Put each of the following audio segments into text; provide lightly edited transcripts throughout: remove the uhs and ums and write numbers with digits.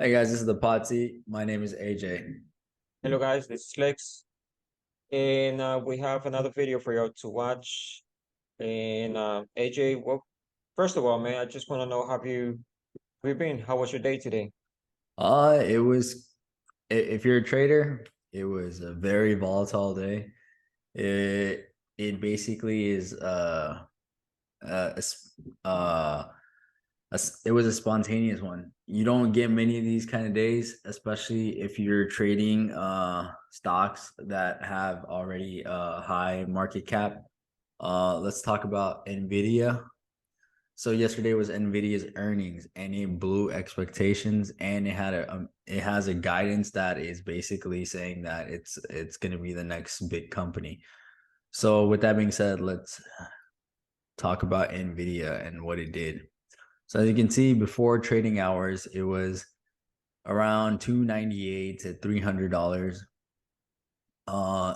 Hey guys, this is the Potsy. My name is AJ. Hello guys, this is Lex, and we have another video for you to watch. And AJ, well, first of all, man, I just want to know how you been? How was your day today? It was if you're a trader, it was a very volatile day. It basically is a s- uh it was a spontaneous one. You don't get many of these kind of days, especially if you're trading stocks that have already high market cap. Let's talk about Nvidia. So yesterday was Nvidia's earnings, and it blew expectations, and it has a guidance that is basically saying that it's going to be the next big company. So with that being said, let's talk about Nvidia and what it did. So as you can see, before trading hours, it was around 298 to $300,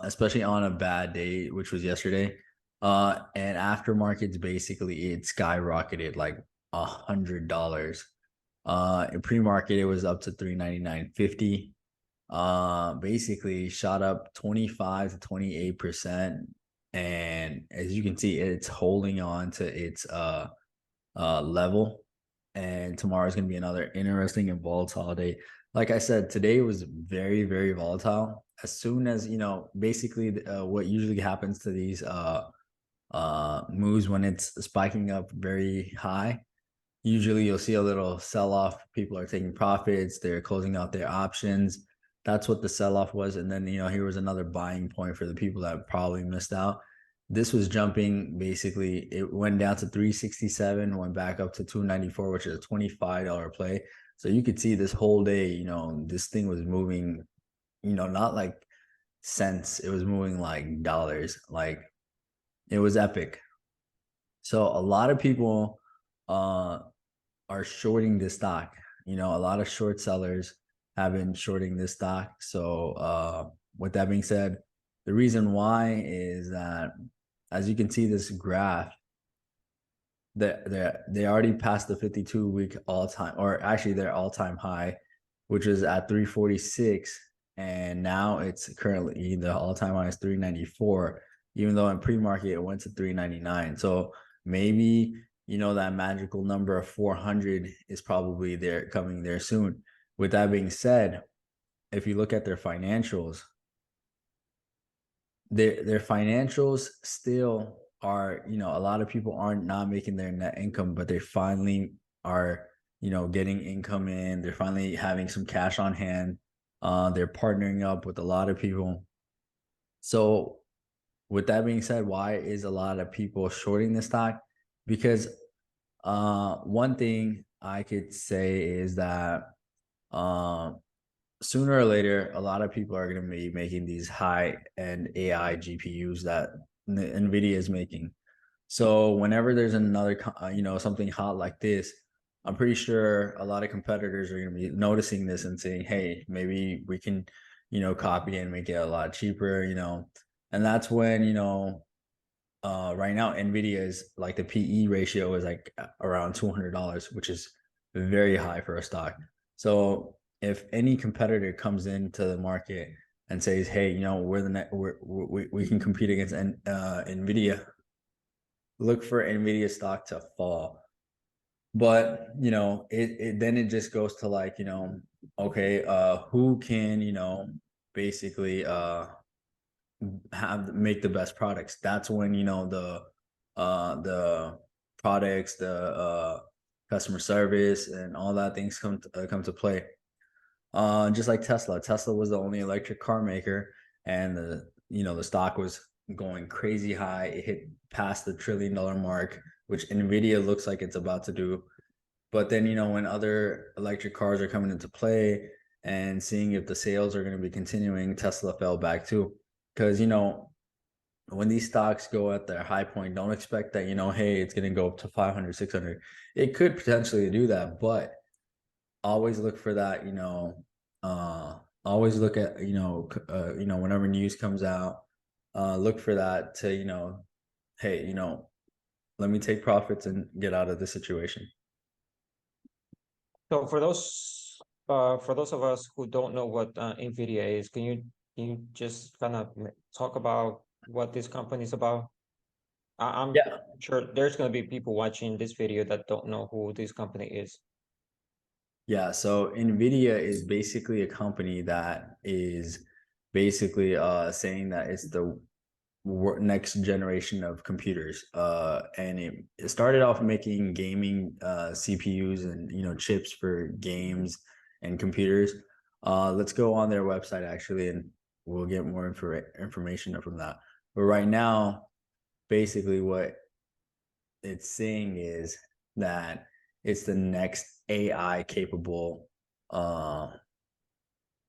especially on a bad day, which was yesterday. And after markets, basically it skyrocketed like $100. In pre-market, it was up to 399.50. Basically shot up 25 to 28%. And as you can see, it's holding on to its level. And tomorrow is going to be another interesting and volatile day. Like I said, today was very, very volatile. As soon as, basically what usually happens to these moves when it's spiking up very high, usually you'll see a little sell off. People are taking profits, they're closing out their options. That's what the sell off was. And then, here was another buying point for the people that probably missed out. This was jumping. Basically, it went down to 367, went back up to 294, which is a $25 play. So you could see this whole day, this thing was moving, not like cents, it was moving like dollars. Like it was epic. So a lot of people uh are shorting this stock. A lot of short sellers have been shorting this stock. So with that being said, the reason why is that, as you can see this graph, they already passed the 52-week all-time, or actually their all-time high, which is at 346, and now it's currently the all-time high is 394, even though in pre-market it went to 399. So maybe that magical number of 400 is probably there, coming there soon. With that being said, if you look at their financials, their financials still are, a lot of people aren't not making their net income, but they finally are, getting income in. They're finally having some cash on hand. They're partnering up with a lot of people. So with that being said, why is a lot of people shorting the stock? Because one thing I could say is that um sooner or later, a lot of people are going to be making these high end AI GPUs that Nvidia is making. So whenever there's another, something hot like this, I'm pretty sure a lot of competitors are going to be noticing this and saying, "Hey, maybe we can, copy and make it a lot cheaper." And that's when, right now Nvidia is like the PE ratio is like around $200, which is very high for a stock. So if any competitor comes into the market and says, "Hey, we're the we can compete against Nvidia," look for Nvidia stock to fall. But it then it just goes to like, okay, who can, basically have make the best products. That's when, the products, the customer service and all that things come to play. Just like Tesla was the only electric car maker, and the stock was going crazy high. It hit past the $1 trillion mark, which Nvidia looks like it's about to do. But then, when other electric cars are coming into play and seeing if the sales are going to be continuing, Tesla fell back too. Because, when these stocks go at their high point, don't expect that, hey, it's going to go up to 500, 600. It could potentially do that, but always look for that, always look at, whenever news comes out, look for that to, hey, let me take profits and get out of this situation. So for those For those of us who don't know what Nvidia is, can you just kind of talk about what this company is about? I'm Yeah. sure there's going to be people watching this video that don't know who this company is. Yeah, so Nvidia is basically a company that is basically saying that it's the next generation of computers. And it started off making gaming CPUs and chips for games and computers. Let's go on their website actually, and we'll get more information from that. But right now, basically, what it's saying is that it's the next AI capable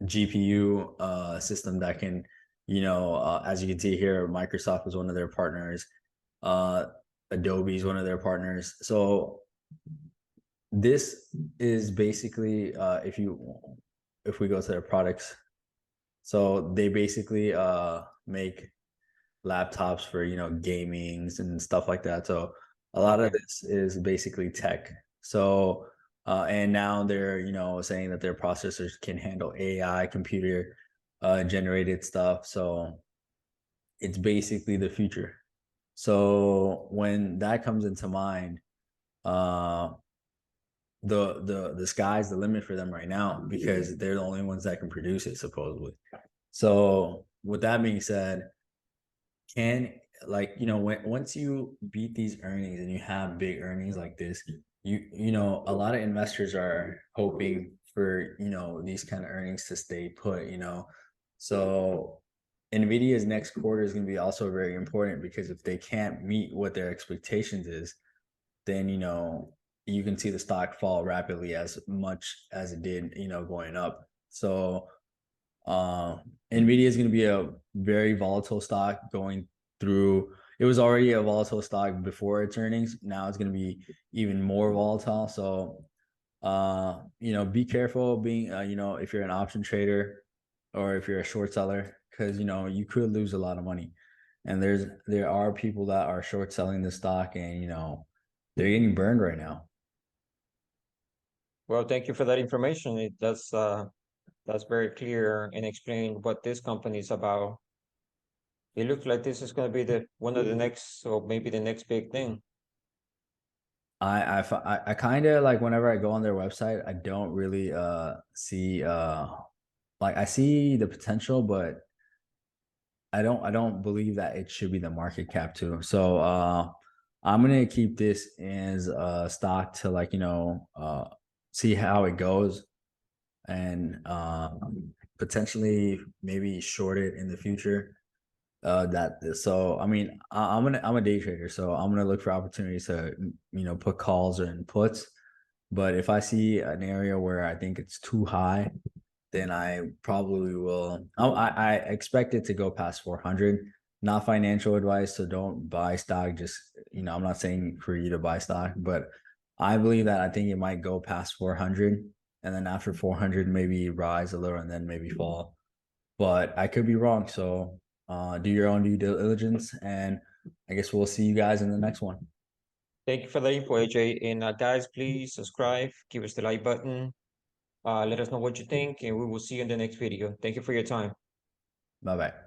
GPU system that can, as you can see here, Microsoft is one of their partners. Uh, Adobe is one of their partners. So this is basically, if we go to their products, so they basically make laptops for gamings and stuff like that. So a lot of Okay. this is basically tech. So and now they're saying that their processors can handle AI computer generated stuff. So it's basically the future. So when that comes into mind, uh the sky's the limit for them right now because they're the only ones that can produce it supposedly. So with that being said, can like once you beat these earnings and you have big earnings like this, a lot of investors are hoping for these kind of earnings to stay put. So Nvidia's next quarter is going to be also very important because if they can't meet what their expectations is, then you can see the stock fall rapidly as much as it did going up. So Nvidia is going to be a very volatile stock going through. It was already a volatile stock before its earnings. Now it's going to be even more volatile. So, be careful being, if you're an option trader or if you're a short seller, because you could lose a lot of money. And there are people that are short selling the stock, and they're getting burned right now. Well, thank you for that information. That's very clear and explain what this company is about. It looks like this is going to be the one of the next, or maybe the next big thing. I kind of like whenever I go on their website, I don't really see like I see the potential, but I don't believe that it should be the market cap too. So I'm gonna keep this as a stock to like see how it goes and potentially maybe short it in the future. That so I mean I'm a day trader, so I'm gonna look for opportunities to put calls or puts. But if I see an area where I think it's too high, then I probably will. I expect it to go past 400. Not financial advice, so don't buy stock. Just I'm not saying for you to buy stock, but I believe that I think it might go past 400, and then after 400, maybe rise a little and then maybe fall. But I could be wrong. So do your own due diligence, and I guess we'll see you guys in the next one. Thank you for the info, AJ. And guys, please subscribe, give us the like button, let us know what you think, and we will see you in the next video. Thank you for your time. Bye bye.